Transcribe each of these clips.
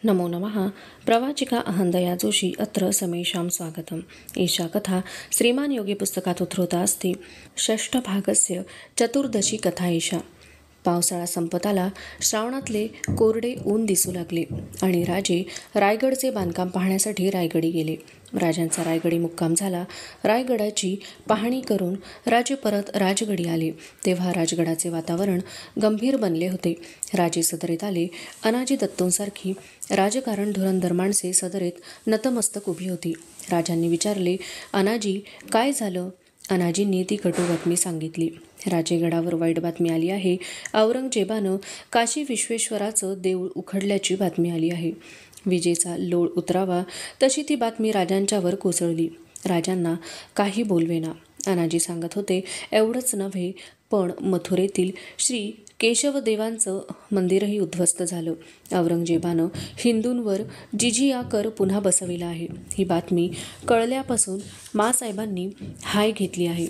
नमो नमः। प्रवाचिका अहंदया जोशी अत्र समेषां स्वागतम्। एषा कथा श्रीमान योगी पुस्तकात् उद्धृता अस्ति। षष्ठभागस्य चतुर्दशी कथा एषा। पावसाळा संपत आला, श्रावणातले कोरडे ऊन दिसू लागले आणि राजे रायगडचे बांधकाम पाहण्यासाठी रायगडी गेले. राजांचा रायगडी मुक्काम झाला. रायगडाची पाहणी करून राजे परत राजगडी आले तेव्हा राजगडाचे वातावरण गंभीर बनले होते. राजे सदरेत आले. अनाजी दत्तोंसारखी राजकारण धुरंधर माणसे सदरेत नतमस्तक उभी होती. राजांनी विचारले, अनाजी काय झालं? अनाजींनी ती कटू बातमी सांगितली. राजेगडावर वाईट बातमी आली आहे. औरंगजेबानं काशी विश्वेश्वराचं देऊळ उखडल्याची बातमी आली आहे. विजेचा लोळ उतरावा तशी ती बातमी राजांच्यावर कोसळली. राजांना काही बोलवेना. अनाजी सांगत होते, एवढंच नव्हे पण मथुरेतील श्री केशवदेवांचं मंदिरही उद्ध्वस्त झालं. औरंगजेबानं हिंदूंवर जिझिया कर पुन्हा बसविला आहे. ही बातमी कळल्यापासून माँसाहेबांनी हाय घेतली आहे.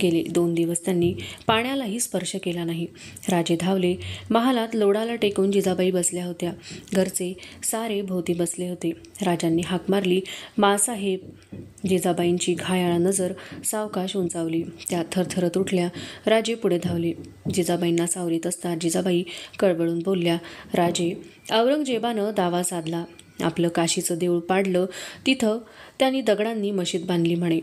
गेले 2 दिवस त्यांनी पाण्यालाही स्पर्श केला नाही. राजे धावले. महालात लोडाला टेकून जिजाबाई बसल्या होत्या. घरचे सारे भोवती बसले होते. राजांनी हाक मारली, माँसाहेब. जिजाबाईंची घायाळ नजर सावकाश उंचावली. त्या थरथरत उठल्या. राजे पुढे धावले. जिजाबाईंना सावरीत असता जिजाबाई कळवळून बोलल्या, राजे, औरंगजेबानं दावा साधला. आपलं काशीचं देऊळ पाडलं. तिथं त्यांनी दगडांनी मशीद बांधली म्हणे.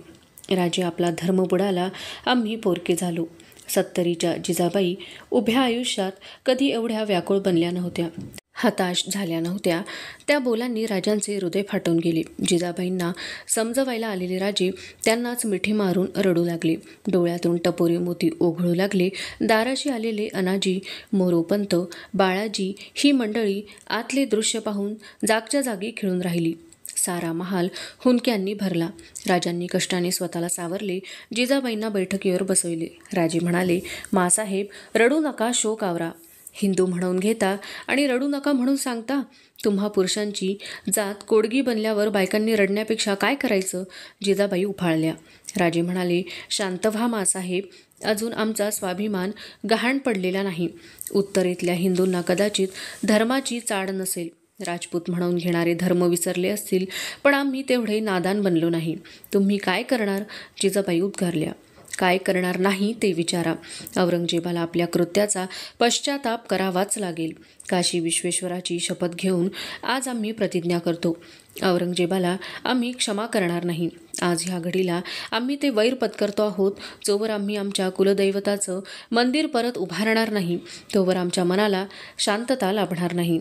राजे, आपला धर्म बुडाला. आम्ही पोरके झालो. 70च्या जिजाबाई उभ्या आयुष्यात कधी एवढ्या व्याकुळ बनल्या नव्हत्या, हताश झाल्या नव्हत्या. त्या बोलांनी राजांचे हृदय फाटून गेले. जिजाबाईंना समजवायला आलेले राजे त्यांनाच मिठी मारून रडू लागले. डोळ्यातून टपोरे मोती ओघळू लागले. दाराशी आलेले अनाजी, मोरोपंत, बाळाजी ही मंडळी आतले दृश्य पाहून जागच्या जागी खिळून राहिली. सारा महाल हुंदक्यांनी भरला. राजांनी कष्टाने स्वतःला सावरले. जिजाबाईंना बैठकीवर बसविले. राजे म्हणाले, माँसाहेब, रडू नका, शोक आवरा. हिंदू म्हणून घेता आणि रडू नका म्हणून सांगता. तुम्हा पुरुषांची जात कोडगी बनल्यावर बायकांनी रडण्यापेक्षा काय करायचं? जिजाबाई उफाळल्या. राजे म्हणाले, शांत व्हा माँसाहेब. अजून आमचा स्वाभिमान गहाण पडलेला नाही. उत्तरेतल्या हिंदूंना कदाचित धर्माची चाड नसेल. राजपूत म्हणून घेणारे धर्म विसरले असतील, पण आम्ही तेवढे नादान बनलो नाही. तुम्ही काय करणार? जिजाबाई उद्गारल्या. काय करणार नाही ते विचारा. औरंगजेबाला आपल्या कृत्याचा पश्चाताप करावाच लागेल. काशी विश्वेश्वराची शपथ घेऊन आज आम्ही प्रतिज्ञा करतो. औरंगजेबाला आम्ही क्षमा करणार नाही. आज ह्या घडीला आम्ही ते वैर पत्करतो आहोत. जोवर आम्ही आमच्या कुलदैवताचं मंदिर परत उभारणार नाही, तोवर आमच्या मनाला शांतता लाभणार नाही.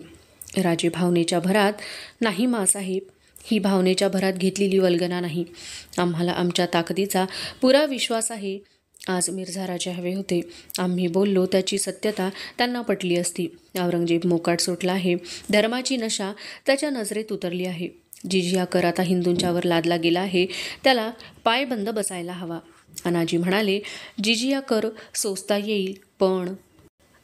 राजे भावनेच्या भरात, नाही माँसाहेब, ही भावनेच्या भरात घेतलेली वल्गना नाही. आम्हाला आमच्या ताकदीचा पुरा विश्वास आहे. आज मिर्झा राजे हवे होते. आम्ही बोललो त्याची सत्यता त्यांना पटली असती. औरंगजेब मोकाट सुटला आहे. धर्माची नशा त्याच्या नजरेत उतरली आहे. जिझिया कर आता हिंदूंच्यावर लादला गेला आहे. त्याला पायबंद बसायला हवा. अनाजी म्हणाले, जिझिया कर सोसता येईल, पण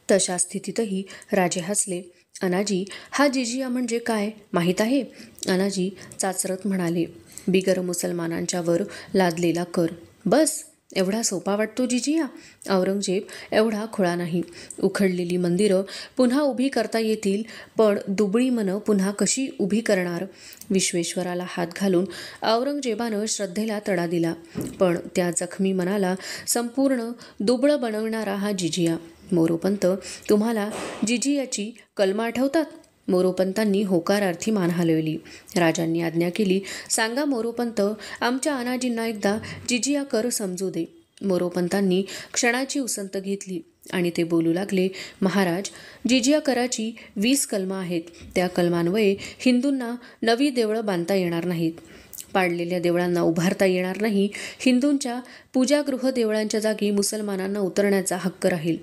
तशा स्थितीतही राजे हसले. अनाजी, हा जिझिया म्हणजे काय माहीत आहे? अनाजी चाचरत म्हणाले, बिगर मुसलमानांच्या वर लादलेला कर. बस, एवढा सोपा वाटतो जिझिया? औरंगजेब एवढा खुळा नाही. उखडलेली मंदिरं पुन्हा उभी करता येतील, पण दुबळी मनं पुन्हा कशी उभी करणार? विश्वेश्वराला हात घालून औरंगजेबानं श्रद्धेला तडा दिला, पण त्या जखमी मनाला संपूर्ण दुबळं बनवणारा हा जिझिया. मोरोपंत, तुम्हाला जिझियाची कलमं आठवतात? मोरोपंतांनी होकारार्थी मान हलवली. राजांनी आज्ञा केली, सांगा मोरोपंत, आमच्या अनाजींना एकदा जिझिया कर समजू दे. मोरोपंतांनी क्षणाची उसंत घेतली आणि ते बोलू लागले, महाराज, जिझिया कराची 20 कलमं आहेत. त्या कलमांवये हिंदूंना नवी देवळं बांधता येणार नाहीत. पाडलेल्या देवळांना उभारता येणार नाही. हिंदूंच्या पूजागृह देवळांच्या जागी मुसलमानांना उतरण्याचा हक्क राहील.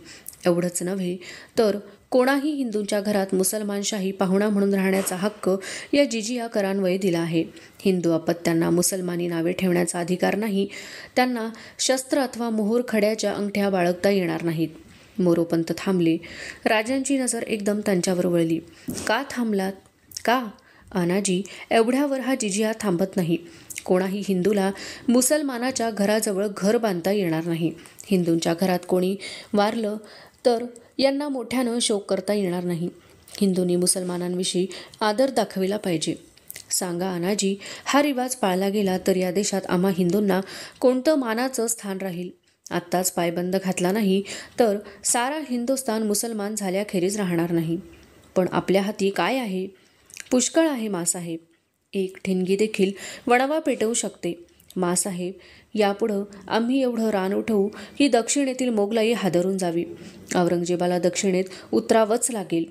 एवढंच नव्हे तर कोणाही हिंदूंच्या घरात मुसलमानशाही पाहुणा म्हणून राहण्याचा हक्क या जिझिया करान्वये दिला आहे. हिंदू अपत्यांना मुसलमानी नावे ठेवण्याचा अधिकार नाही. त्यांना शस्त्र अथवा मोहोर खड्याच्या अंगठ्या बाळगता येणार नाहीत. मोरोपंत थांबले. राजांची नजर एकदम त्यांच्यावर वळली. का थांबलात? का? अनाजी, एवढ्यावर हा जिझिया थांबत नाही. कोणाही हिंदूला मुसलमानाच्या घराजवळ घर बांधता येणार नाही. हिंदूंच्या घरात कोणी वारलं तर यांना मोठ्यानं शोक करता येणार नाही. हिंदूंनी मुसलमानांविषयी आदर दाखविला पाहिजे. सांगा अनाजी, हा रिवाज पाळला गेला तर या देशात आम्हा हिंदूंना कोणतं मानाचं स्थान राहील? आत्ताच पायबंद घातला नाही तर सारा हिंदुस्थान मुसलमान झाल्याखेरीज राहणार नाही. पण आपल्या हाती काय आहे? पुष्कळ आहे मासाहेब. एक ठिणगी देखील वणवा पेटवू शकते. मासाहेब, यापुढं आम्ही एवढं रान उठवू की दक्षिणेतील मोगलाई हादरून जावी. औरंगजेबाला दक्षिणेत उतरावंच लागेल.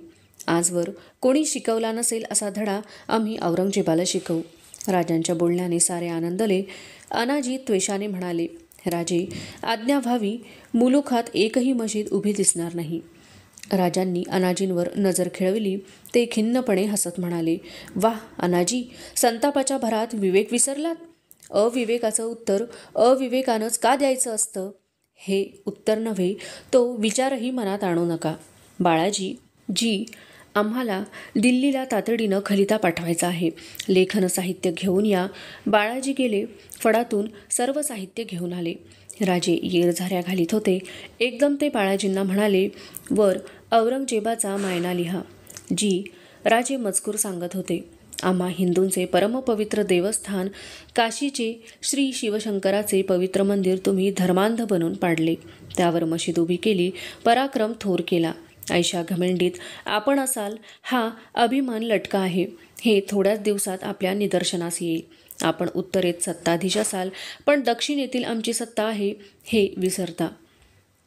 आजवर कोणी शिकवला नसेल असा धडा आम्ही औरंगजेबाला शिकवू. राजांच्या बोलण्याने सारे आनंदले. अनाजी त्वेषाने म्हणाले, राजे, आज्ञा व्हावी. मुलुखात एकही मशीद उभी दिसणार नाही. राजांनी अनाजींवर नजर खेळवली. ते खिन्नपणे हसत म्हणाले, वाह अनाजी, संतापाच्या भरात विवेक विसरलात? अविवेकाचं उत्तर अविवेकानंच का द्यायचं असतं? हे उत्तर नव्हे, तो विचारही मनात आणू नका. बाळाजी, जी, आम्हाला दिल्लीला तातडीनं खलिता पाठवायचा आहे. लेखन साहित्य घेऊन या. बाळाजी गेले. फडातून सर्व साहित्य घेऊन आले. राजे येरझाऱ्या घालीत होते. एकदम ते बाळाजींना म्हणाले, वर औरंगजेबाचा मायना लिहा. जी, राजे मजकूर सांगत होते. आम्हा हिंदूंचे परमपवित्र देवस्थान काशीचे श्री शिवशंकराचे पवित्र मंदिर तुम्ही धर्मांध बनवून पाडले. त्यावर मशीद उभी केली. पराक्रम थोर केला. ऐशा घमेंडीत आपण असाल हा अभिमान लटका आहे. हे थोड्याच दिवसात आपल्या निदर्शनास येईल. आपण उत्तरेत सत्ताधीश असाल, पण दक्षिणेतील आमची सत्ता आहे हे विसरता.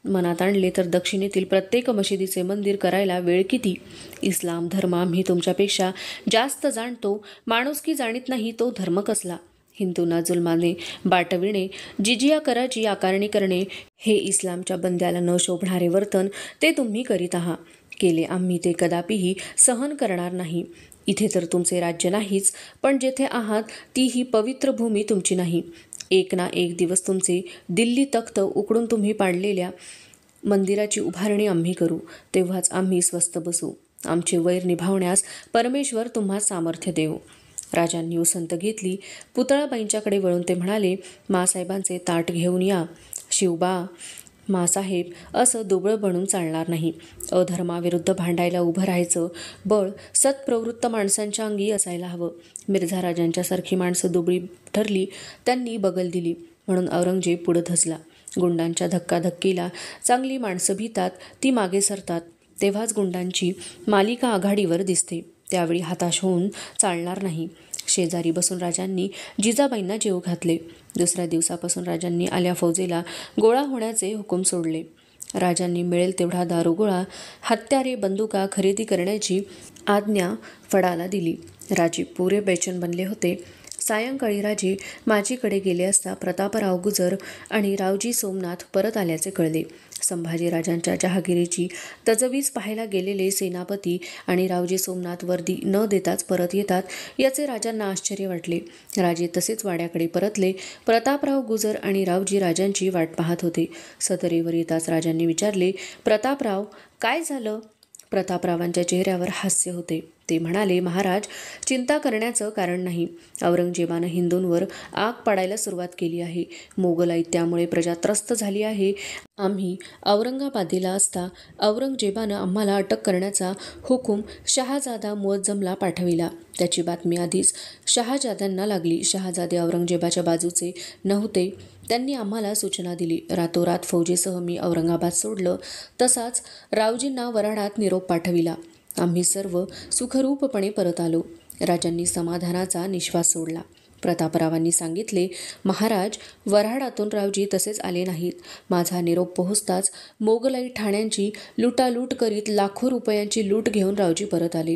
मनात आणले तर दक्षिणेतील प्रत्येक मशिदीचे मंदिर करायला वेळ किती? इस्लाम धर्म आम्ही तुमच्यापेक्षा जास्त जाणतो. माणुसकी जाणीत नाही तो धर्म कसला? हिंदूंना जुलमाने बाटविणे, जिजिया कराची आकारणी करणे हे इस्लामच्या बंद्याला न शोभणारे वर्तन ते तुम्ही करीत आहात. केले आम्ही ते कदापिही सहन करणार नाही. इथे तर तुमचे राज्य नाहीच, पण जेथे आहात ती ही पवित्र भूमी तुमची नाही. एक ना एक दिवस तुमचे दिल्ली तख्त उकडून तुम्ही पाडलेल्या मंदिराची उभारणी आम्ही करू. तेव्हाच आम्ही स्वस्थ बसू. आमचे वैर निभावण्यास परमेश्वर तुम्हा सामर्थ्य देवो. राजांनी उसंत घेतली. पुतळाबाईंच्याकडे वळून ते म्हणाले, मासाहेबांचे ताट घेऊन या. शिवबा, मासाहेब, असं दुबळं बनून चालणार नाही. अधर्माविरुद्ध भांडायला उभं राहायचं बळ सत्प्रवृत्त माणसांच्या अंगी असायला हवं. मिर्झा राजांच्यासारखी माणसं दुबळी ठरली. त्यांनी बगल दिली म्हणून औरंगजेब पुढं धसला. गुंडांच्या धक्काधक्कीला चांगली माणसं भितात, ती मागे सरतात. तेव्हाच गुंडांची मालिका आघाडीवर दिसते. त्यावेळी हताश होऊन चालणार नाही. शेजारी बसून राजांनी जिजाबाईंना जेवू घातले. दुसऱ्या दिवसापासून राजांनी आल्या फौजेला गोळा होण्याचे हुकूम सोडले. राजांनी मिळेल तेवढा दारुगोळा, हत्यारे, बंदुका खरेदी करण्याची आज्ञा फडाला दिली. राजे पुरे बेचैन बनले होते. सायंकाळी राजे माझीकडे गेले असता प्रतापराव गुजर आणि रावजी सोमनाथ परत आल्याचे कळले. संभाजीराजांच्या जहागिरीची तजवीज पाहायला गेलेले सेनापती आणि रावजी सोमनाथ वर्दी न देताच परत येतात याचे राजांना आश्चर्य वाटले. राजे तसेच वाड्याकडे परतले. प्रतापराव गुजर आणि रावजी राजांची वाट पाहत होते. सदरेवर येताच राजांनी विचारले, प्रतापराव, काय झालं? प्रतापरावांच्या चेहऱ्यावर हास्य होते. ते म्हणाले, महाराज, चिंता करण्याचं कारण नाही. औरंगजेबानं हिंदूंवर आग पाडायला सुरुवात केली आहे. मोगलाई त्यामुळे प्रजा त्रस्त झाली आहे. आम्ही औरंगाबादेला असता औरंगजेबानं आम्हाला अटक करण्याचा हुकूम शहाजादा मुअज्जमला पाठविला. त्याची बातमी आधीच शहाजाद्यांना लागली. शहाजादे औरंगजेबाच्या बाजूचे नव्हते. त्यांनी आम्हाला सूचना दिली. रातोरात फौजेसह मी औरंगाबाद सोडलं. तसाच रावजींना वऱ्हाडात निरोप पाठविला. आम्ही सर्व सुखरूपपणे परत आलो. राजांनी समाधानाचा निश्वास सोडला. प्रतापरावांनी सांगितले, महाराज, वऱ्हाडातून रावजी तसेच आले नाहीत. माझा निरोप पोहोचताच मोगलाई ठाण्यांची लुटालूट करीत लाखो रुपयांची लूट घेऊन रावजी परत आले.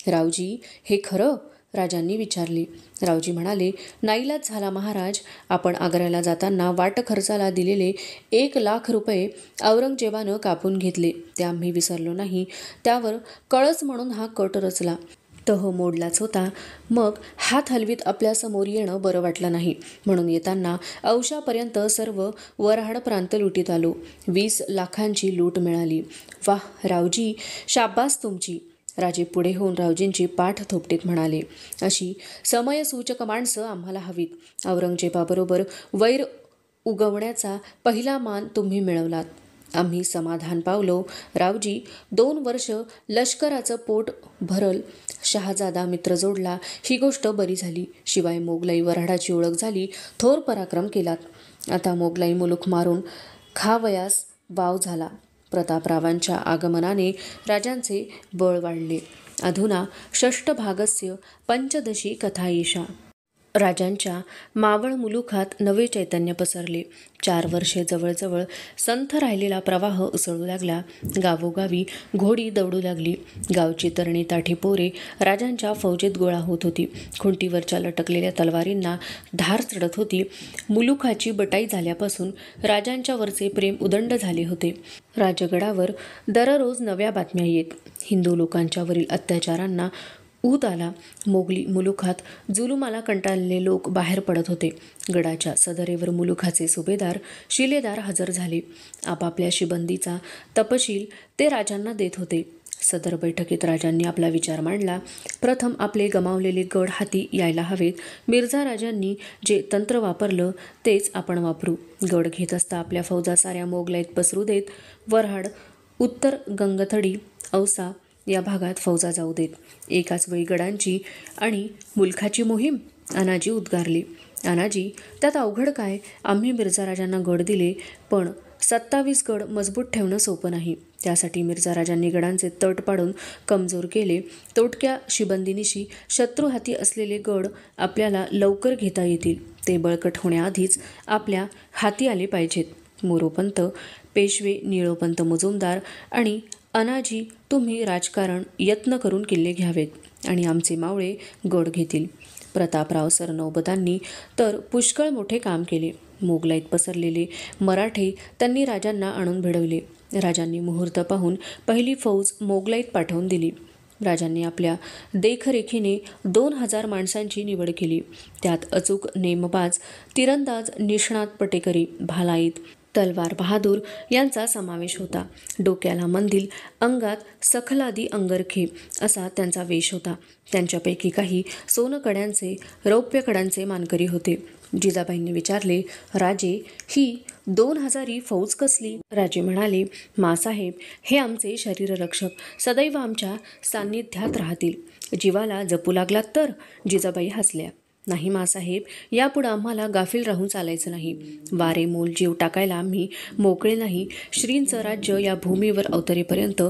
रावजी, हे खरं? राजांनी विचारले. रावजी म्हणाले, नाईलाज झाला महाराज. आपण आग्र्याला जाताना वाट खर्चाला दिलेले 1,00,000 रुपये औरंगजेबानं कापून घेतले. ते आम्ही विसरलो नाही. त्यावर कळस म्हणून हा कट रचला. तह मोडलाच होता. मग हात हलवीत आपल्यासमोर येणं बरं वाटलं नाही. म्हणून येताना औशापर्यंत सर्व वऱ्हाड प्रांत लुटीत आलो. 20 लाखांची लूट मिळाली. वाह रावजी, शाब्बास तुमची. राजे पुढे होऊन रावजींची पाठ थोपटीत म्हणाले, अशी समयसूचक माणसं आम्हाला हवीत. औरंगजेबाबरोबर वैर उगवण्याचा पहिला मान तुम्ही मिळवलात. आम्ही समाधान पावलो. रावजी, 2 वर्ष लष्कराचं पोट भरल, शहाजादा मित्र जोडला, ही गोष्ट बरी झाली. शिवाय मोगलाई वऱ्हाडाची ओळख झाली, थोर पराक्रम केलात. आता मोगलाई मुलूक मारून खावयास वाव झाला. प्रतापरावांच्या आगमनाने राजांचे बळ वाढले. अधुना षष्ठभागस्य पंचदशी कथा ईशा. राजांच्या मावळ मुलुखात नवे चैतन्य पसरले. 4 वर्षे जवळजवळ संथ राहिलेला प्रवाह उसळू लागला. गावोगावी घोडी दौडू लागली. गावची तरणी ताठी पोरे राजांच्या फौजेत गोळा होत होती. खुंटीवरच्या लटकलेल्या तलवारींना धार चढत होती. मुलुखाची बटाई झाल्यापासून राजांच्या वरचे प्रेम उदंड झाले होते. राजगडावर दररोज नव्या बातम्या येत. हिंदू लोकांच्यावरील अत्याचारांना ऊत आला. मोगली मुलुखात जुलुमाला कंटाळलेले लोक बाहेर पडत होते. गडाच्या सदरेवर मुलुखाचे सुभेदार शिलेदार हजर झाले. आपापल्या शिबंदीचा तपशील ते राजांना देत होते. सदर बैठकीत राजांनी आपला विचार मांडला. प्रथम आपले गमावलेले गड हाती यायला हवेत. मिर्झा राजांनी जे तंत्र वापरलं तेच आपण वापरू. गड घेत असता आपल्या फौजा साऱ्या मोगलाईत पसरू देत. वऱ्हाड, उत्तर गंगथडी, औसा या भागात फौजा जाऊ देत. एकाच वेळी गडांची आणि मुलखाची मोहीम? अनाजी उद्गारले. अनाजी, त्यात अवघड काय? आम्ही मिर्झा राजांना गड दिले, पण 27 गड मजबूत ठेवणं सोपं नाही. त्यासाठी मिर्झा राजांनी गडांचे तट पाडून कमजोर केले. तोटक्या शिबंदीनिशी शत्रू हाती असलेले गड आपल्याला लवकर घेता येतील. ते बळकट होण्याआधीच आपल्या हाती आले पाहिजेत. मोरोपंत, पेशवे निळोपंत मुजुमदार आणि अनाजी, तुम्ही राजकारण यत्न करून किल्ले घ्यावेत आणि आमचे मावळे गड घेतील. प्रतापराव सरनौबतांनी तर पुष्कळ मोठे काम केले. मोगलाईत पसरलेले मराठे त्यांनी राजांना आणून भिडवले. राजांनी मुहूर्त पाहून पहिली फौज मोगलाईत पाठवून दिली. राजांनी आपल्या देखरेखीने 2000 माणसांची निवड केली. त्यात अचूक नेमबाज, तिरंदाज, निष्णात पटेकरी, भालाईत, तलवार बहादूर यांचा समावेश होता. डोक्याला मंदिल, अंगात सखलादी अंगरखे असा त्यांचा वेश होता. त्यांच्यापैकी काही सोनकड्यांचे, रौप्यकड्यांचे मानकरी होते. जिजाबाईंनी विचारले, राजे, ही 2000 फौज कसली? राजे म्हणाले, मासाहेब, हे आमचे शरीररक्षक सदैव आमच्या सान्निध्यात राहतील. जीवाला जपू लागलात तर? जिजाबाई हसल्या. नाही मासाहेब, यापुढं आम्हाला गाफील राहून चालायचं नाही. वारे मोल जीव टाकायला आम्ही मोकळे नाही. श्रींचं राज्य या भूमीवर अवतरेपर्यंत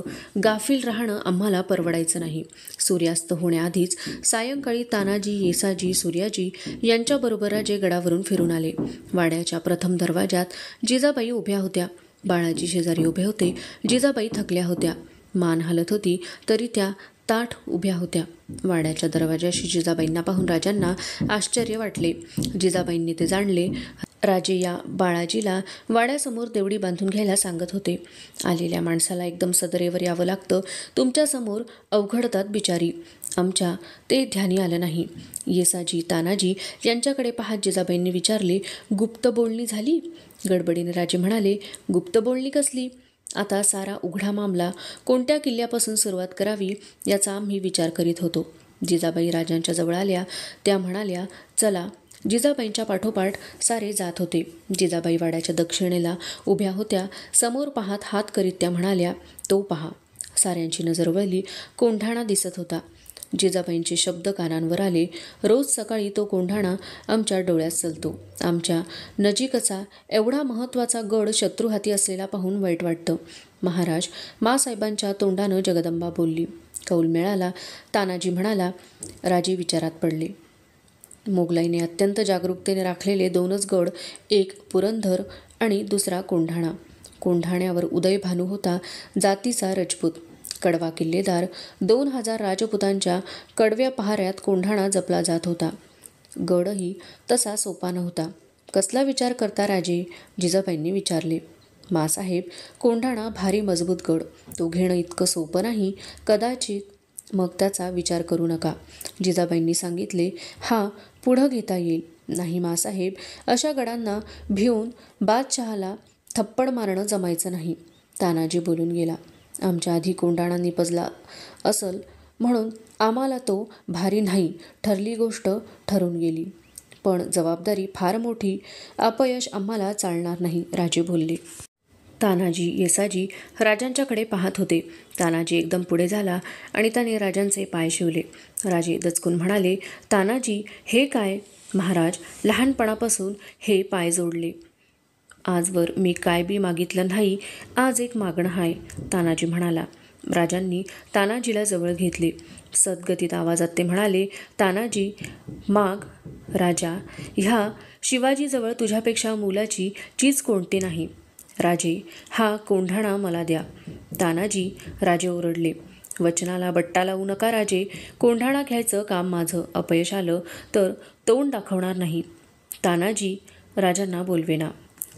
गाफील राहणं आम्हाला परवडायचं नाही. सूर्यास्त होण्याआधीच सायंकाळी तानाजी, येसाजी, सूर्याजी यांच्याबरोबर राजे गडावरून फिरून आले. वाड्याच्या प्रथम दरवाजात जिजाबाई उभ्या होत्या. बाळाजी शेजारी उभे होते. जिजाबाई थकल्या होत्या. मान हलत होती तरी त्या ताठ उभ्या होत्या. वाड्याच्या दरवाजाशी जिजाबाईंना पाहून राजांना आश्चर्य वाटले. जिजाबाईंनी ते जाणले. राजे या बाळाजीला वाड्यासमोर देवडी बांधून घ्यायला सांगत होते. आलेल्या माणसाला एकदम सदरेवर यावं लागतं. तुमच्यासमोर अवघडतात बिचारी. आमच्या ते ध्यानी आलं नाही. येसाजी, तानाजी यांच्याकडे पाहत जिजाबाईंनी विचारले, गुप्त बोलणी झाली? गडबडीने राजे म्हणाले, गुप्त बोलणी कसली? आता सारा उघडा मामला कोणत्या किल्ल्यापासून सुरुवात करावी याचा आम्ही विचार करीत होतो. जिजाबाई राजांच्या जवळ आल्या. त्या म्हणाल्या, चला. जिजाबाईंच्या पाठोपाठ सारे जात होते. जिजाबाई वाड्याच्या दक्षिणेला उभ्या होत्या. समोर पाहत हात करीत त्या म्हणाल्या, तो पहा. साऱ्यांची नजर वळली. कोंढाणा दिसत होता. जिजाबाईंचे शब्द कानांवर आले. रोज सकाळी तो कोंढाणा आमच्या डोळ्यात चलतो. आमच्या नजीकचा एवढा महत्त्वाचा गड शत्रू हाती असलेला पाहून वाईट वाटतं. महाराज, मासाहेबांच्या तोंडानं जगदंबा बोलली. कौल मिळाला. तानाजी म्हणाला. राजे विचारात पडले. मोगलाईने अत्यंत जागरूकतेने राखलेले 2च गड, एक पुरंदर आणि दुसरा कोंढाणा. कोंढाण्यावर उदयभानू होता, जातीचा रजपूत. कडवा किल्लेदार. 2000 राजपुतांच्या कडव्या पहाऱ्यात कोंढाणा जपला जात होता. गडही तसा सोपा नव्हता. कसला विचार करता राजे? जिजाबाईंनी विचारले. मासाहेब, कोंढाणा भारी मजबूत गड. तो घेणं इतकं सोपं नाही. कदाचित. मग त्याचा विचार करू नका. जिजाबाईंनी सांगितले. हा पुढं घेता येईल. नाही मासाहेब, अशा गडांना भिवून बादशहाला थप्पड मारणं जमायचं नाही. तानाजी बोलून गेला. आमच्या आधी कोंढाणा निपजला असल म्हणून आम्हाला तो भारी नाही ठरली गोष्ट ठरून गेली. पण जबाबदारी फार मोठी. अपयश आम्हाला चालणार नाही, राजे बोलले. तानाजी येसाजी राजांच्याकडे पाहत होते. तानाजी एकदम पुढे झाला आणि त्याने राजांचे पाय शिवले. राजे दचकून म्हणाले, तानाजी हे काय? महाराज, लहानपणापासून हे पाय जोडले. आजवर मी काय बी मागितलं नाही, आज एक मागणं आहे, तानाजी म्हणाला. राजांनी तानाजीला जवळ घेतले. सद्गतीत आवाजात ते म्हणाले, तानाजी माग. राजा, ह्या शिवाजीजवळ तुझ्यापेक्षा मोलाची चीज कोणती नाही. राजे, हा कोंढाणा मला द्या. तानाजी, राजे ओरडले. वचनाला बट्टा लावू नका राजे. कोंढाणा घ्यायचं काम माझं. अपयश आलं तर तोंड दाखवणार नाही. तानाजी राजांना बोलवेना.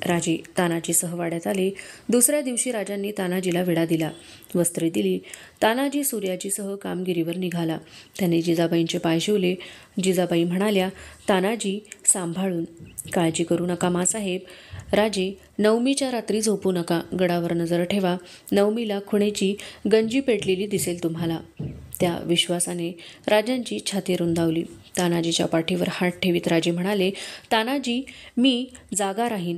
राजे तानाजीसह वाड्यात आले. दुसऱ्या दिवशी राजांनी तानाजीला विडा दिला, वस्त्रे दिली. तानाजी सूर्याजीसह कामगिरीवर निघाला. त्याने जिजाबाईंचे पाय शिवले. जिजाबाई म्हणाल्या, तानाजी सांभाळून. काळजी करू नका मासाहेब. राजे, नवमीच्या रात्री झोपू नका. गडावर नजर ठेवा. नवमीला खुणेची गंजी पेटलेली दिसेल तुम्हाला. त्या विश्वासाने राजांची छाती रुंदावली. तानाजीच्या पाठीवर हात ठेवीत राजे म्हणाले, तानाजी मी जागा राहीन.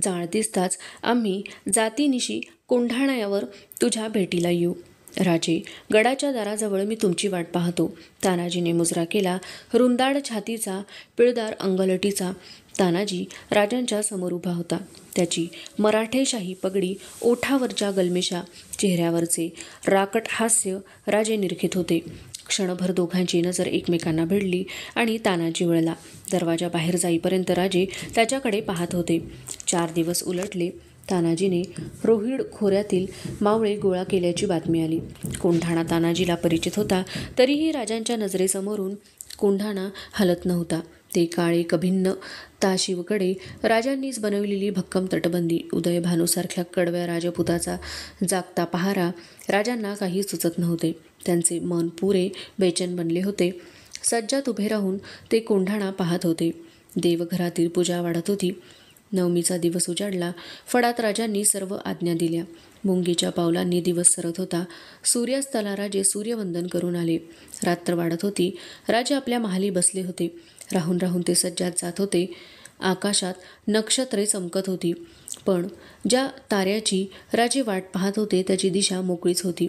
जाळ दिसताच आम्ही जातीनिशी कोंढाण्यावर तुझ्या भेटीला येऊ. राजे, गडाच्या दाराजवळ मी तुमची वाट पाहतो. तानाजीने मुजरा केला. रुंदाड छातीचा, पिळदार अंगलटीचा. तानाजी राजांच्या समोर उभा होता. त्याची मराठेशाही पगडी, ओठावरच्या गलमेशा, चेहऱ्यावरचे राकट हास्य राजे निरखित होते. क्षणभर दोघांची नजर एकमेकांना भिडली आणि तानाजी वळला. दरवाजा बाहेर जाईपर्यंत राजे त्याच्याकडे पाहत होते. 4 दिवस उलटले. तानाजीने रोहिड खोऱ्यातील मावळे गोळा केल्याची बातमी आली. कोंढाणा तानाजीला परिचित होता, तरीही राजांच्या नजरेसमोरून कोंढाणा हलत नव्हता. ते काळे कभिन्न ताशिवकडे राजांनीच बनवलेली भक्कम तटबंदी, उदयभानूसारख्या कडव्या राजपुताचा जागता पहारा राजांना काही सुचत नव्हते. त्यांचे मन पुरे बेचैन बनले होते. सज्जात उभे राहून ते कोंढाणा पाहत होते. देवघरातील पूजा वाढत होती. नवमीचा दिवस उजाडला. फडात राजांनी सर्व आज्ञा दिल्या. मुंगीच्या पावलांनी दिवस सरत होता. सूर्यास्ताला राजे सूर्यवंदन करून आले. रात्र वाढत होती. राजे आपल्या महाली बसले होते. राहून राहून ते सज्जात जात होते. आकाशात नक्षत्रे चमकत होती, पण ज्या ताऱ्याची राजे वाट पाहत होते त्याची दिशा मोकळीच होती.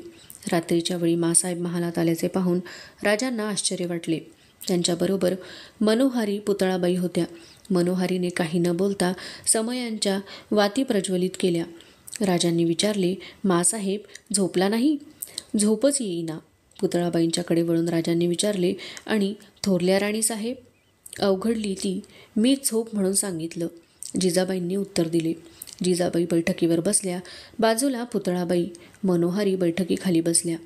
रात्रीच्या वेळी मासाहेब महालात आल्याचे पाहून राजांना आश्चर्य वाटले. त्यांच्याबरोबर मनोहारी पुतळाबाई होत्या. मनोहारीने काही न बोलता समयांच्या वाती प्रज्वलित केल्या. राजांनी विचारले, मासाहेब झोपला नाही? झोपच येईना. पुतळाबाईंच्याकडे वळून राजांनी विचारले, आणि थोरल्या राणीसाहेब? अवघडली ती. मी झोप म्हणून सांगितलं. जिजाबाईंनी उत्तर दिले. जिजाबाई बैठकीवर बसल्या. बाजूला पुतळाबाई, मनोहारी बैठकीखाली बसल्या.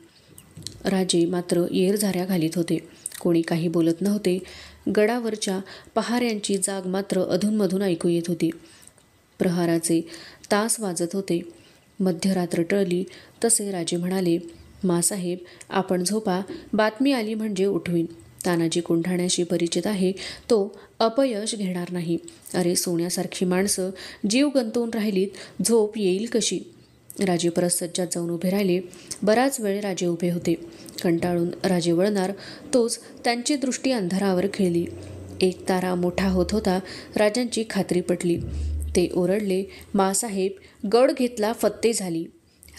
राजे मात्र येरझाऱ्या घालीत होते. कोणी काही बोलत नव्हते. गडावरच्या पहाऱ्यांची जाग मात्र अधूनमधून ऐकू येत होती. प्रहाराचे तास वाजत होते. मध्यरात्र टळली तसे राजे म्हणाले, मासाहेब आपण झोपा. बातमी आली म्हणजे उठवीन. तानाजी कोंढाण्याशी परिचित आहे. तो अपयश घेणार नाही. अरे सोन्यासारखी माणसं जीव गंतवून राहिलीत, झोप येईल कशी? राजे परत सज्जात जाऊन उभे राहिले. बराच वेळ राजे उभे होते. कंटाळून राजे वळणार तोच त्यांची दृष्टी अंधारावर खेळली. एक तारा मोठा होत होता. राजांची खात्री पटली. ते ओरडले, मासाहेब गड घेतला, फत्ते झाली.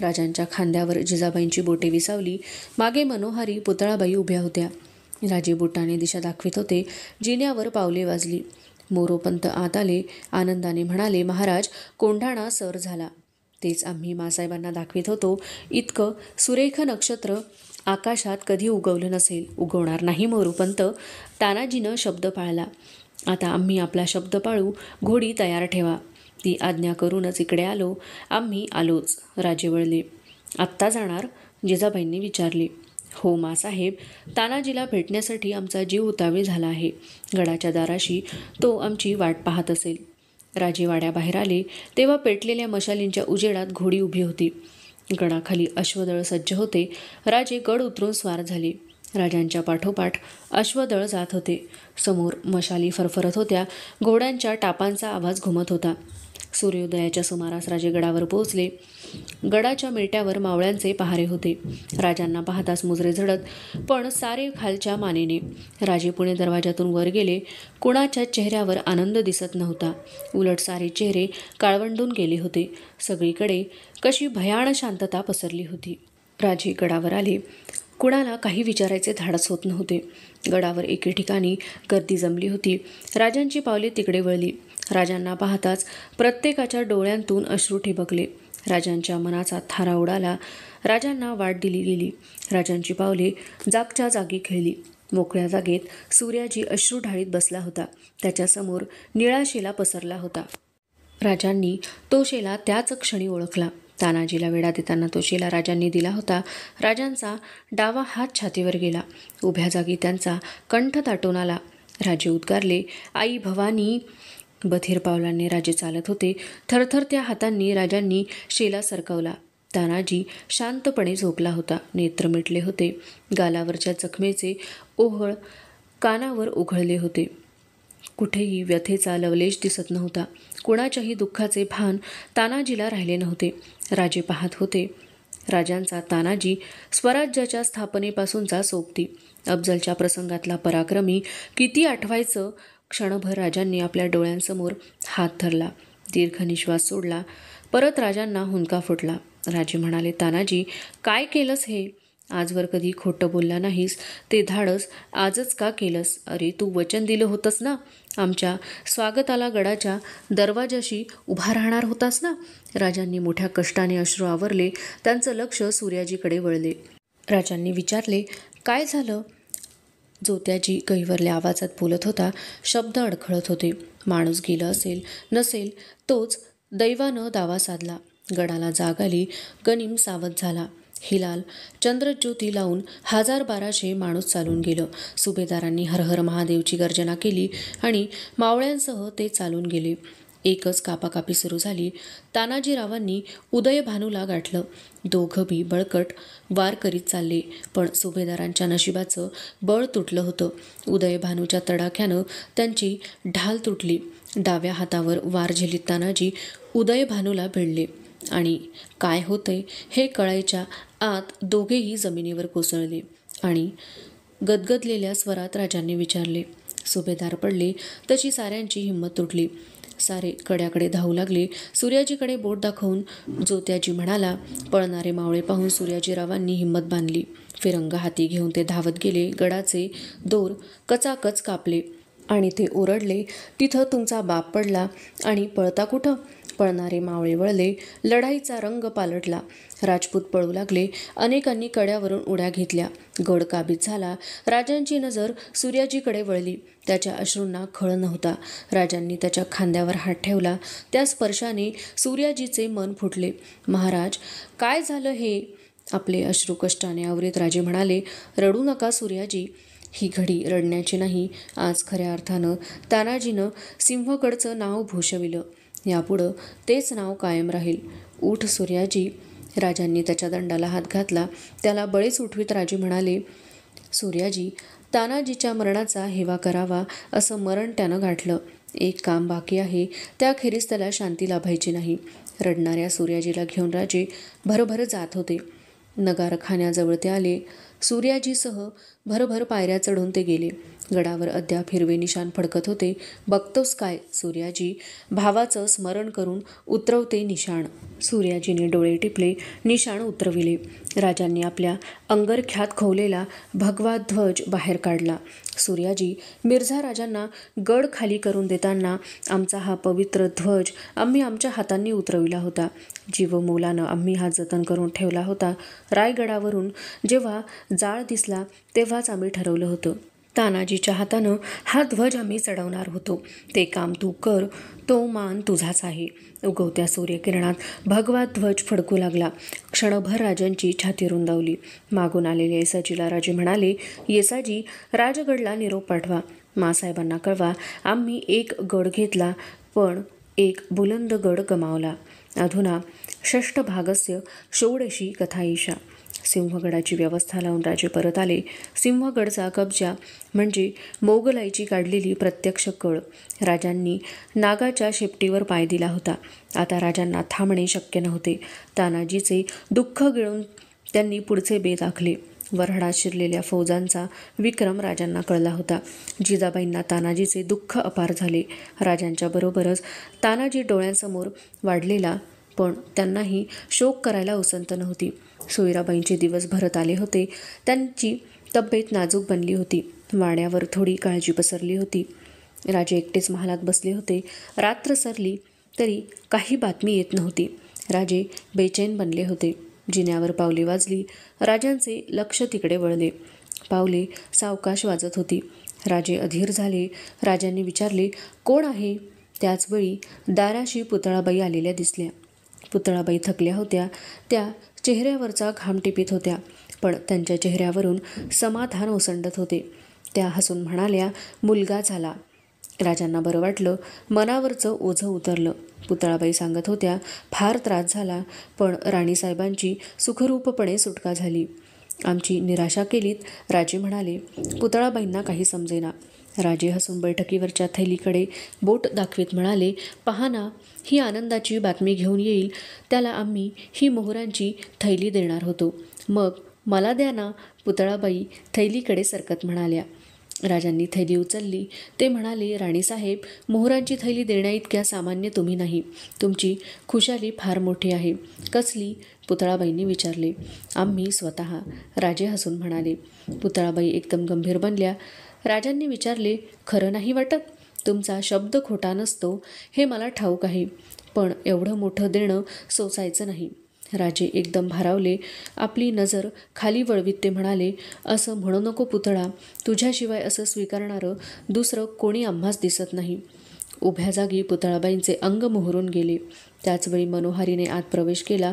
राजांच्या खांद्यावर जिजाबाईंची बोटे विसावली. मागे मनोहारी पुतळाबाई उभ्या होत्या. राजे बोटाने दिशा दाखवित होते. जिन्यावर पावले वाजली. मोरोपंत आत आले. आनंदाने म्हणाले, महाराज कोंढाणा सर झाला. तेच आम्ही मासाहेबांना दाखवित होतो. इतकं सुरेख नक्षत्र आकाशात कधी उगवलं नसेल. उगवणार नाही मोरोपंत. तानाजीनं शब्द पाळला. आता आम्ही आपला शब्द पाळू. घोडी तयार ठेवा. ती आज्ञा करूनच इकडे आलो. आम्ही आलोच. राजे वळले. आत्ता जाणार? जिजाबाईंनी विचारले. हो मासाहेब, तानाजीला भेटण्यासाठी आमचा जीव उतावीळ झाला आहे. गडाच्या दाराशी तो आमची वाट पाहत असेल. राजे वाड्याबाहेर आले तेव्हा पेटलेल्या मशालींच्या उजेडात घोडी उभी होती. गडाखाली अश्वदळ सज्ज होते. राजे गड उतरून स्वार झाले. राजांच्या पाठोपाठ अश्वदळ जात होते. समोर मशाली फरफरत होत्या. घोड्यांच्या टापांचा आवाज घुमत होता. सूर्योदयाच्या सुमारास राजे गडावर पोहोचले. गडाच्या मेट्यावर मावळ्यांचे पहारे होते. राजांना पाहताच मुजरे झडत, पण सारे खालच्या मानेने. राजे पुणे दरवाजातून वर गेले. कुणाच्या चेहऱ्यावर आनंद दिसत नव्हता. उलट सारे चेहरे काळवंडून गेले होते. सगळीकडे कशी भयाण शांतता पसरली होती. राजे गडावर आले. कुणाला काही विचारायचे धाडस होत नव्हते. गडावर एके ठिकाणी गर्दी जमली होती. राजांची पावले तिकडे वळली. राजांना पाहताच प्रत्येकाच्या डोळ्यांतून अश्रू ठिबकले. राजांच्या मनाचा थारा उडाला. राजांना वाट दिली गेली. राजांची पावले जागच्या जागी खेळली. मोकळ्या जागेत सूर्याजी अश्रू ढाळीत बसला होता. त्याच्यासमोर निळा शेला पसरला होता. राजांनी तो शेला त्याच क्षणी ओळखला. तानाजीला वेढा देताना तो शेला राजांनी दिला होता. राजांचा डावा हात छातीवर गेला. उभ्या जागी त्यांचा कंठ दाटून आला. राजे उद्गारले, आई भवानी. बधीर पावलांनी राजे चालत होते. थरथरत्या हातांनी राजांनी शेला सरकवला. तानाजी शांतपणे झोपला होता. नेत्र मिटले होते. गालावरच्या जखमेचे ओहळ कानावर उघळले होते. कुठेही व्यथेचा लवलेश दिसत नव्हता. कुणाच्याही दुःखाचे भान तानाजीला राहिले नव्हते. राजे पाहत होते. राजांचा तानाजी स्वराज्याच्या स्थापनेपासूनचा सोबती, अफजलच्या प्रसंगातला पराक्रमी किती आठवायचं. क्षणभर राजांनी आपल्या डोळ्यांसमोर हात धरला. दीर्घ निश्वास सोडला. परत राजांना हुंदका फुटला. राजे म्हणाले, तानाजी, काय केलंस हे? आजवर कधी खोटं बोलला नाहीस. ते धाडस आजच का केलंस? अरे, तू वचन दिलं होतंस ना. आमच्या स्वागताला गडाच्या दरवाजाशी उभा राहणार होतास ना. राजांनी मोठ्या कष्टाने अश्रू आवरले. त्यांचं लक्ष सूर्याजीकडे वळले. राजांनी विचारले, काय झालं? जोत्याजी गहिवरल्या आवाजात बोलत होता. शब्द अडखळत होते. माणूस गेलं असेल, नसेल, तोच दैवानं दावा साधला. गडाला जाग आली. गनिम सावध झाला. हिलाल चंद्रज्योती लावून 1000-1200 माणूस चालून गेलं. सुभेदारांनी हर हर महादेवची गर्जना केली आणि मावळ्यांसह ते चालून गेले. एकच कापाकापी सुरू झाली. तानाजीरावांनी उदयभानूला गाठलं. दोघं बी बळकट वार करीत चालले, पण सुभेदारांच्या नशिबाचं बळ तुटलं होतं. उदयभानूच्या तडाख्यानं त्यांची ढाल तुटली. डाव्या हातावर वार झेलीत तानाजी उदयभानूला भिडले आणि काय होतंय हे कळायच्या आत दोघेही जमिनीवर कोसळले. आणि गदगदलेल्या स्वरात राजांनी विचारले. सुभेदार पडले तशी साऱ्यांची हिंमत तुटली. सारे कड्याकडे धावू लागले. सूर्याजीकडे बोट दाखवून जोत्याजी म्हणाला. पळणारे मावळे पाहून सूर्याजीरावांनी हिंमत बांधली. फिरंग हाती घेऊन ते धावत गेले. गडाचे दोर कचाकच कापले आणि ते ओरडले, तिथं तुमचा बाप पडला आणि पळता कुठं? पळणारे मावळे वळले. लढाईचा रंग पालटला. राजपूत पळू लागले. अनेकांनी कड्यावरून उड्या घेतल्या. गड काबीज झाला. राजांची नजर सूर्याजीकडे वळली. त्याच्या अश्रूंना खळ नव्हता. राजांनी त्याच्या खांद्यावर हात ठेवला. त्या स्पर्शाने सूर्याजीचे मन फुटले. महाराज, काय झालं हे? आपले अश्रू कष्टाने आवरीत राजे म्हणाले, रडू नका सूर्याजी. ही घडी रडण्याची नाही. आज खऱ्या अर्थानं तानाजीनं सिंहगडचं नाव भूषविलं. यापुढं तेच नाव कायम राहील. उठ सूर्याजी. राजांनी त्याच्या दंडाला हात घातला. त्याला बळीच उठवीत राजे म्हणाले, सूर्याजी, तानाजीच्या मरणाचा हेवा करावा असं मरण त्यानं गाठलं. एक काम बाकी आहे. त्याखेरीज त्याला शांती लाभायची नाही. रडणाऱ्या सूर्याजीला घेऊन राजे भरभर जात होते. नगारखान्याजवळ ते आले. सूर्याजीसह भरभर पायऱ्या चढून ते गेले. गडावर अद्याप हिरवे निशाण फडकत होते. बघतोस काय सूर्याजी? भावाचं स्मरण करून उतरवते निशाण. सूर्याजीने डोळे टिपले. निशाण उतरविले. राजांनी आपल्या अंगरख्यात खवलेला भगवा ध्वज बाहेर काढला. सूर्याजी, मिर्झा राजांना गड खाली करून देताना आमचा हा पवित्र ध्वज आम्ही आमच्या हातांनी उतरविला होता. जीवमोलानं आम्ही हा जतन करून ठेवला होता. रायगडावरून जेव्हा जाळ दिसला तेव्हाच आम्ही ठरवलं होतं. तानाजीच्या हातानं हा ध्वज आम्ही चढवणार होतो. ते काम तू कर. तो मान तुझाच आहे. उगवत्या सूर्यकिरणात भगवा ध्वज फडकू लागला. क्षणभर राजांची छाती रुंदावली. मागून आलेले येसाजीला राजे म्हणाले, येसाजी, राजगडला निरोप पाठवा. मासाहेबांना कळवा, आम्ही एक गड घेतला पण एक बुलंद गड गमावला. अधुना षष्ठभागस्य षोडशी कथा ईशा. सिंहगडाची व्यवस्था लावून राजे परत आले. सिंहगडचा कब्जा म्हणजे मोगलाईची काढलेली प्रत्यक्ष कळ. राजांनी नागाच्या शेपटीवर पाय दिला होता. आता राजांना थांबणे शक्य नव्हते. तानाजीचे दुःख गिळून त्यांनी पुढचे बेत आखले. वऱ्हाडात शिरलेल्या फौजांचा विक्रम राजांना कळला होता. जिजाबाईंना तानाजीचे दुःख अपार झाले. राजांच्या बरोबरच तानाजी डोळ्यांसमोर वाढलेला, पण त्यांनाही शोक करायला उसंत नव्हती. सोयराबाईंचे दिवस भरत आले होते. त्यांची तब्येत नाजूक बनली होती. वाड्यावर थोडी काळजी पसरली होती. राजे एकटेच महालात बसले होते. रात्र सरली तरी काही बातमी येत नव्हती. राजे बेचैन बनले होते. जिन्यावर पावले वाजली. राजांचे लक्ष तिकडे वळले. पावले सावकाश वाजत होती. राजे अधीर झाले. राजांनी विचारले, कोण आहे? त्याचवेळी दाराशी पुतळाबाई आलेल्या दिसल्या. पुतळाबाई थकल्या होत्या. त्या चेहऱ्यावरचा घाम टिपीत होत्या, पण त्यांच्या चेहऱ्यावरून समाधान ओसंडत होते. त्या हसून म्हणाल्या, मुलगा झाला. राजांना बरं वाटलं. मनावरचं ओझं उतरलं. पुतळाबाई सांगत होत्या, फार त्रास झाला, पण राणीसाहेबांची सुखरूपपणे सुटका झाली. आमची निराशा केलीत, राजे म्हणाले. पुतळाबाईंना काही समजेना. राजे हसून बैठकीवरच्या थैलीकडे बोट दाखवीत म्हणाले, पहा ना, ही आनंदाची बातमी घेऊन येईल त्याला आम्ही ही मोहरांची थैली देणार होतो. मग मला द्या ना. पुतळाबाई थैलीकडे सरकत म्हणाल्या. राजांनी थैली उचलली. ते म्हणाले, राणीसाहेब, मोहरांची थैली देण्याइतक्या सामान्य तुम्ही नाही. तुमची खुशाली फार मोठी आहे. कसली? पुतळाबाईंनी विचारले. आम्ही स्वतः, राजे हसून म्हणाले. पुतळाबाई एकदम गंभीर बनल्या. राजांनी विचारले, खरं नाही वाटत? तुमचा शब्द खोटा नसतो हे मला ठाऊक आहे, पण एवढं मोठं देणं सोसायचं नाही. राजे एकदम भारावले. आपली नजर खाली वळवीत ते म्हणाले, असं म्हणू नको पुतळा. तुझ्याशिवाय असं स्वीकारणारं दुसरं कोणी आम्हास दिसत नाही. उभ्या जागी पुतळाबाईंचे अंग मोहरून गेले. त्याचवेळी मनोहारीने आत प्रवेश केला.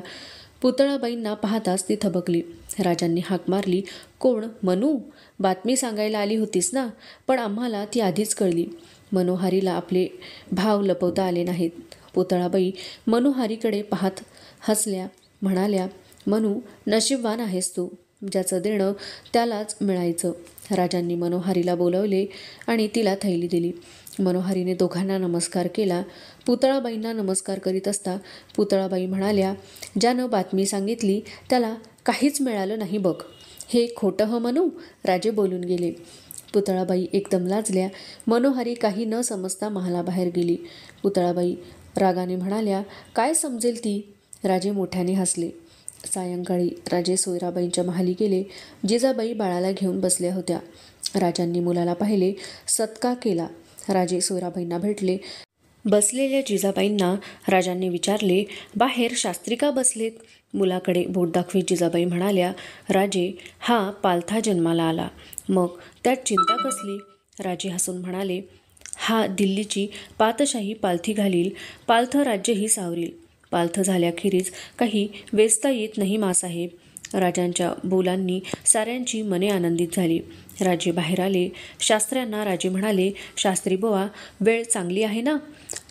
पुतळाबाईंना पाहताच ती थबकली. राजांनी हाक मारली, कोण? मनू? बातमी सांगायला आली होतीस ना? पण आम्हाला ती आधीच कळली. मनोहारीला आपले भाव लपवता आले नाहीत. पुतळाबाई मनोहारीकडे पाहत हसल्या. म्हणाल्या, मनू, नशीबवान आहेस तू. ज्याचं देणं त्यालाच मिळायचं. राजांनी मनोहारीला बोलवले आणि तिला थैली दिली. मनोहारीने दोघांना नमस्कार केला. पुतळाबाईंना नमस्कार करीत असता पुतळाबाई म्हणाल्या, ज्यानं बातमी सांगितली त्याला काहीच मिळालं नाही बघ. हे खोटं ह मनू? राजे बोलून गेले. पुतळाबाई एकदम लाजल्या. मनोहारी काही न समजता महालाबाहेर गेली. पुतळाबाई रागाने म्हणाल्या, काय समजेल ती? राजे मोठ्याने हसले. सायंकाळी राजे सोयराबाईंच्या महाली गेले. जिजाबाई बाळाला घेऊन बसल्या होत्या. राजांनी मुलाला पाहिले. सत्कार केला. राजे सोयराबाईंना भेटले. बसलेल्या जिजाबाईंना राजांनी विचारले, बाहेर शास्त्री का बसलेत? मुलाकडे बोट दाखवीत जिजाबाई म्हणाल्या, राजे, हा पालथा जन्माला आला. मग त्यात चिंता कसली? राजे हसून म्हणाले, हा दिल्लीची पातशाही पालथी घालील. पालथं राज्यही सावरील. पालथं झाल्याखेरीज काही वेचता येत नाही मासाहेब. राजांच्या बोलांनी साऱ्यांची मने आनंदित झाली. राजे बाहेर आले. शास्त्र्यांना राजे म्हणाले, शास्त्री बुवा, वेळ चांगली आहे ना?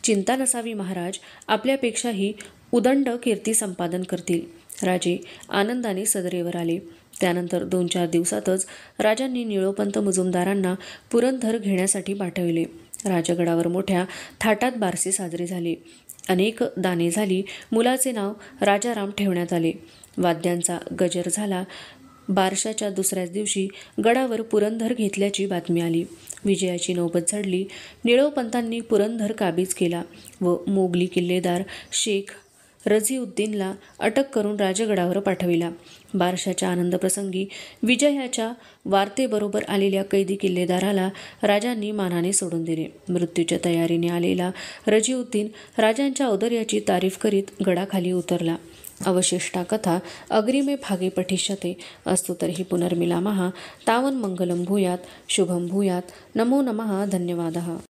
चिंता नसावी महाराज. आपल्यापेक्षाही उदंड कीर्ती संपादन करतील. राजे आनंदाने सदरेवर आले. त्यानंतर 2-4 दिवसातच राजांनी निळोपंत मुजुमदारांना पुरंदर घेण्यासाठी पाठविले. राजगडावर मोठ्या थाटात बारसे साजरे झाले. अनेक दाने झाली. मुलाचे नाव राजाराम ठेवण्यात आले. वाद्यांचा गजर झाला. बारशाच्या दुसऱ्याच दिवशी गडावर पुरंदर घेतल्याची बातमी आली. विजयाची नौबत झडली. निळोपंतांनी पुरंदर काबीज केला व मोगली किल्लेदार शेख रझीउद्दीनला अटक करून राजगडावर पाठविला. बारशाच्या आनंदप्रसंगी विजयाच्या वार्तेबरोबर आलेल्या कैदी किल्लेदाराला राजांनी मानाने सोडून दिले. मृत्यूच्या तयारीने आलेला रझीउद्दीन राजांच्या औदार्याची तारीफ करीत गडाखाली उतरला. अवशिष्टा कथा अग्रिमे भागे पठिष्यते. अस्तु तर्हि पुनर्मिलामः. तावन् मंगलं भूयात्, शुभं भूयात्. नमो नमः. धन्यवादः.